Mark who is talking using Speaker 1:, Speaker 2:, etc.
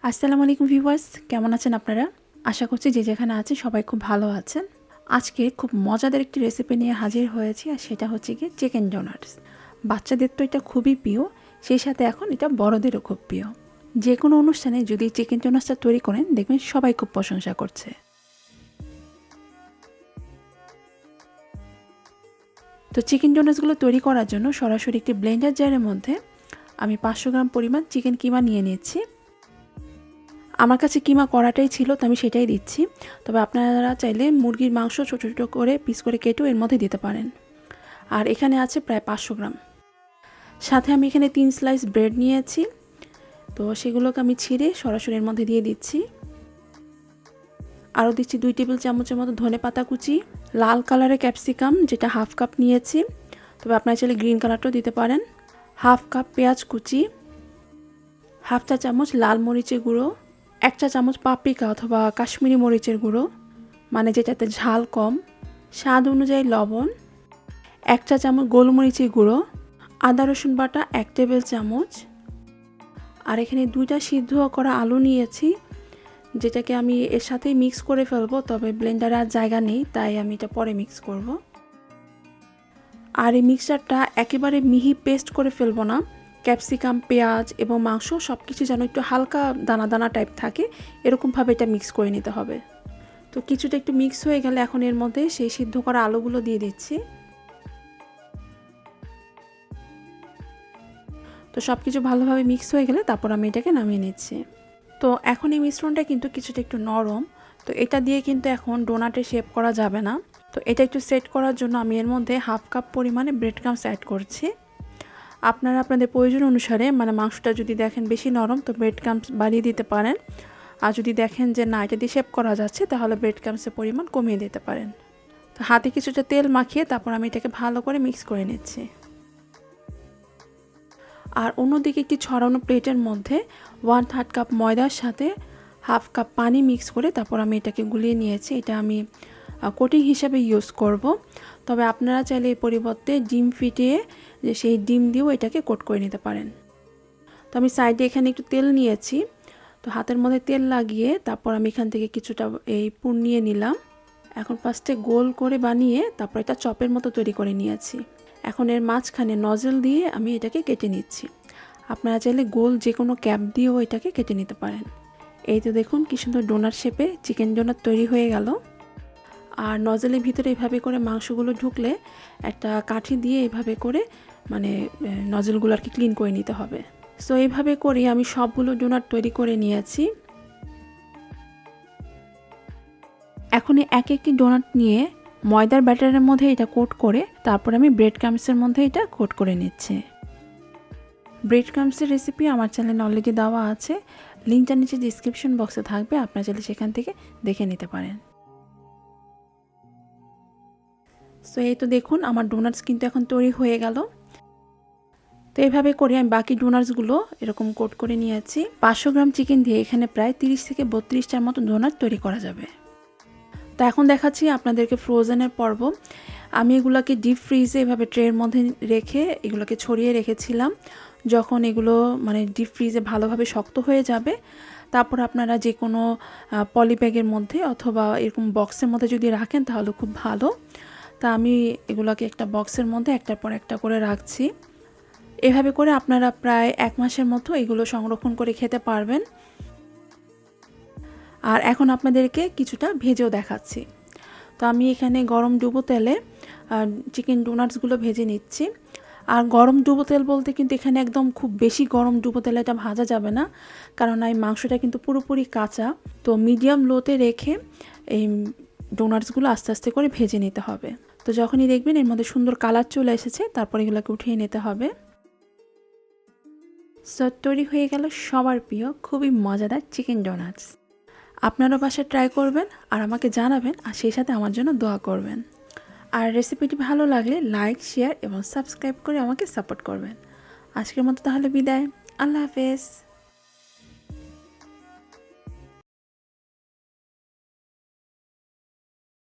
Speaker 1: আসসালামু আলাইকুম ভিউয়ার্স, কেমন আছেন আপনারা? আশা করছি যে যেখানে আছেন সবাই খুব ভালো আছেন। আজকে খুব মজাদার একটি রেসিপি নিয়ে হাজির হয়েছি, আর সেটা হচ্ছে গিয়ে চিকেন ডোনাটস। বাচ্চাদের তো এটা খুবই প্রিয়, সেই সাথে এখন এটা বড়দেরও খুব প্রিয়। যে কোনো অনুষ্ঠানে যদি চিকেন ডোনাটসটা তৈরি করেন, দেখবেন সবাই খুব প্রশংসা করছে। তো চিকেন ডোনাটসগুলো তৈরি করার জন্য সরাসরি একটি ব্লেন্ডার জারের মধ্যে আমি 500 গ্রাম পরিমাণ চিকেন কিমা নিয়ে নিচ্ছি। আমার কাছে কিমা করাটাই ছিল, তো আমি সেটাই দিচ্ছি। তবে আপনারা চাইলে মুরগির মাংস ছোটো ছোটো করে পিস করে কেটেও এর মধ্যে দিতে পারেন। আর এখানে আছে প্রায় 500 গ্রাম। সাথে আমি এখানে 3 স্লাইস ব্রেড নিয়েছি, তো সেগুলোকে আমি ছিঁড়ে সরাসরি এর মধ্যে দিয়ে দিচ্ছি। আরও দিচ্ছি 2 টেবিল চামচের মতো ধনে পাতা কুচি, লাল কালারের ক্যাপসিকাম যেটা হাফ কাপ নিয়েছি, তবে আপনারা চাইলে গ্রিন কালারটাও দিতে পারেন। হাফ কাপ পেঁয়াজ কুচি, হাফ চা চামচ লাল মরিচের গুঁড়ো, 1 চা চামচ পাপরিকা অথবা কাশ্মীরি মরিচের গুঁড়ো, মানে যেটাতে ঝাল কম, স্বাদ অনুযায়ী লবণ, 1 চা চামচ গোলমরিচের গুঁড়ো, আদা রসুন বাটা 1 টেবিল চামচ। আর এখানে 2টা সিদ্ধ করা আলু নিয়েছি, যেটাকে আমি এর সাথেই মিক্স করে ফেলবো, তবে ব্লেন্ডারে আর জায়গা নেই, তাই আমি এটা পরে মিক্স করব। আর এই মিক্সচারটা একেবারে মিহি পেস্ট করে ফেলবো না, ক্যাপসিকাম, পেঁয়াজ এবং মাংস সব কিছু যেন একটু হালকা দানা দানা টাইপ থাকে, এরকমভাবে এটা মিক্স করে নিতে হবে। তো কিছুটা একটু মিক্স হয়ে গেলে এখন এর মধ্যে সেই সিদ্ধ করা আলুগুলো দিয়ে দিচ্ছি। তো সব কিছু ভালোভাবে মিক্স হয়ে গেলে তারপর আমি এটাকে নামিয়ে নিচ্ছি। তো এখন এই মিশ্রণটা কিন্তু কিছুটা একটু নরম, তো এটা দিয়ে কিন্তু এখন ডোনাটে শেপ করা যাবে না। তো এটা একটু সেট করার জন্য আমি এর মধ্যে হাফ কাপ পরিমাণে ব্রেড ক্রাম্বস অ্যাড করছি। আপনারা আপনাদের প্রয়োজন অনুসারে, মানে মাংসটা যদি দেখেন বেশি নরম তো ব্রেড ক্রাম্বস বাড়িয়ে দিতে পারেন, আর যদি দেখেন যে না এটা দিয়ে শেপ করা যাচ্ছে তাহলে ব্রেড ক্রাম্বসের পরিমাণ কমিয়ে দিতে পারেন। তো হাতে কিছুটা তেল মাখিয়ে তারপর আমি এটাকে ভালো করে মিক্স করে নিচ্ছি। আর অন্যদিকে একটি ছড়ানো প্লেটের মধ্যে 1/3 কাপ ময়দার সাথে হাফ কাপ পানি মিক্স করে তারপর আমি এটাকে গুলিয়ে নিয়েছি। এটা আমি কোটিং হিসাবে ইউজ করব, তবে আপনারা চাইলে এই পরিবর্তে ডিম ফিটিয়ে যে সেই ডিম দিয়েও এটাকে কোট করে নিতে পারেন। তো আমি সাইডে এখানে একটু তেল নিয়েছি, তো হাতের মধ্যে তেল লাগিয়ে তারপর আমি এখান থেকে কিছুটা এই পুর নিয়ে নিলাম। এখন ফার্স্টে গোল করে বানিয়ে তারপর এটা চপের মতো তৈরি করে নিয়েছি। এখন এর মাঝখানে নজল দিয়ে আমি এটাকে কেটে নিচ্ছি। আপনারা চাইলে গোল যে কোনো ক্যাপ দিয়েও এটাকে কেটে নিতে পারেন। এই তো দেখুন কি সুন্দর ডোনাট শেপে চিকেন ডোনাট তৈরি হয়ে গেল। আর নজলের ভিতরে এইভাবে করে মাংসগুলো ঢুকলে একটা কাঠি দিয়ে এইভাবে করে মানে নজলগুলো আর কি ক্লিন করে নিতে হবে। সো এইভাবে করে আমি সবগুলো ডোনাট তৈরি করে নিয়েছি। এখন এক একটি ডোনাট নিয়ে ময়দার ব্যাটারের মধ্যে এটা কোট করে তারপর আমি ব্রেড ক্রাম্বসের মধ্যে এটা কোট করে নিচ্ছি। ব্রেড ক্রাম্বসের রেসিপি আমার চ্যানেলে অলরেডি দেওয়া আছে, লিঙ্কটা নিচে ডিসক্রিপশন বক্সে থাকবে, আপনারা চাইলে সেখান থেকে দেখে নিতে পারেন। সো এই তো দেখুন আমার ডোনাটস কিন্তু এখন তৈরি হয়ে গেল। তো এইভাবে করে আমি বাকি ডোনাটসগুলো এরকম কোট করে নিয়েছি। 500 গ্রাম চিকেন দিয়ে এখানে প্রায় 30 থেকে 32টার মতো ডোনাট তৈরি করা যাবে। তো এখন দেখাচ্ছি আপনাদেরকে ফ্রোজেনের পর্ব। আমি এগুলোকে ডিপ ফ্রিজে এভাবে ট্রের মধ্যে রেখে এগুলোকে ছড়িয়ে রেখেছিলাম। যখন এগুলো মানে ডিপ ফ্রিজে ভালোভাবে শক্ত হয়ে যাবে, তারপর আপনারা যে কোনো পলিব্যাগের মধ্যে অথবা এরকম বক্সের মধ্যে যদি রাখেন তাহলে খুব ভালো। তা আমি এগুলোকে একটা বক্সের মধ্যে একটার পর একটা করে রাখছি। এভাবে করে আপনারা প্রায় 1 মাসের মতো এগুলো সংরক্ষণ করে খেতে পারবেন। আর এখন আপনাদেরকে কিছুটা ভেজেও দেখাচ্ছি। তো আমি এখানে গরম ডুবো তেলে চিকেন ডোনাটসগুলো ভেজে নিচ্ছি। আর গরম ডুবো তেল বলতে কিন্তু এখানে একদম খুব বেশি গরম ডুবো তেলে এটা ভাজা যাবে না, কারণ এই মাংসটা কিন্তু পুরোপুরি কাঁচা। তো মিডিয়াম লোতে রেখে এই ডোনাটসগুলো আস্তে আস্তে করে ভেজে নিতে হবে। তো যখনই দেখবেন এর মধ্যে সুন্দর কালার চলে এসেছে তারপর এগুলোকে উঠিয়ে নিতে হবে। সো তৈরি হয়ে গেল সবার প্রিয় খুবই মজাদার চিকেন ডোনাটস। আপনারা বাসায় ট্রাই করবেন আর আমাকে জানাবেন, আর সেই সাথে আমার জন্য দোয়া করবেন। আর রেসিপিটি ভালো লাগলে লাইক, শেয়ার এবং সাবস্ক্রাইব করে আমাকে সাপোর্ট করবেন। আজকের মতো তাহলে বিদায়, আল্লাহ হাফেজ।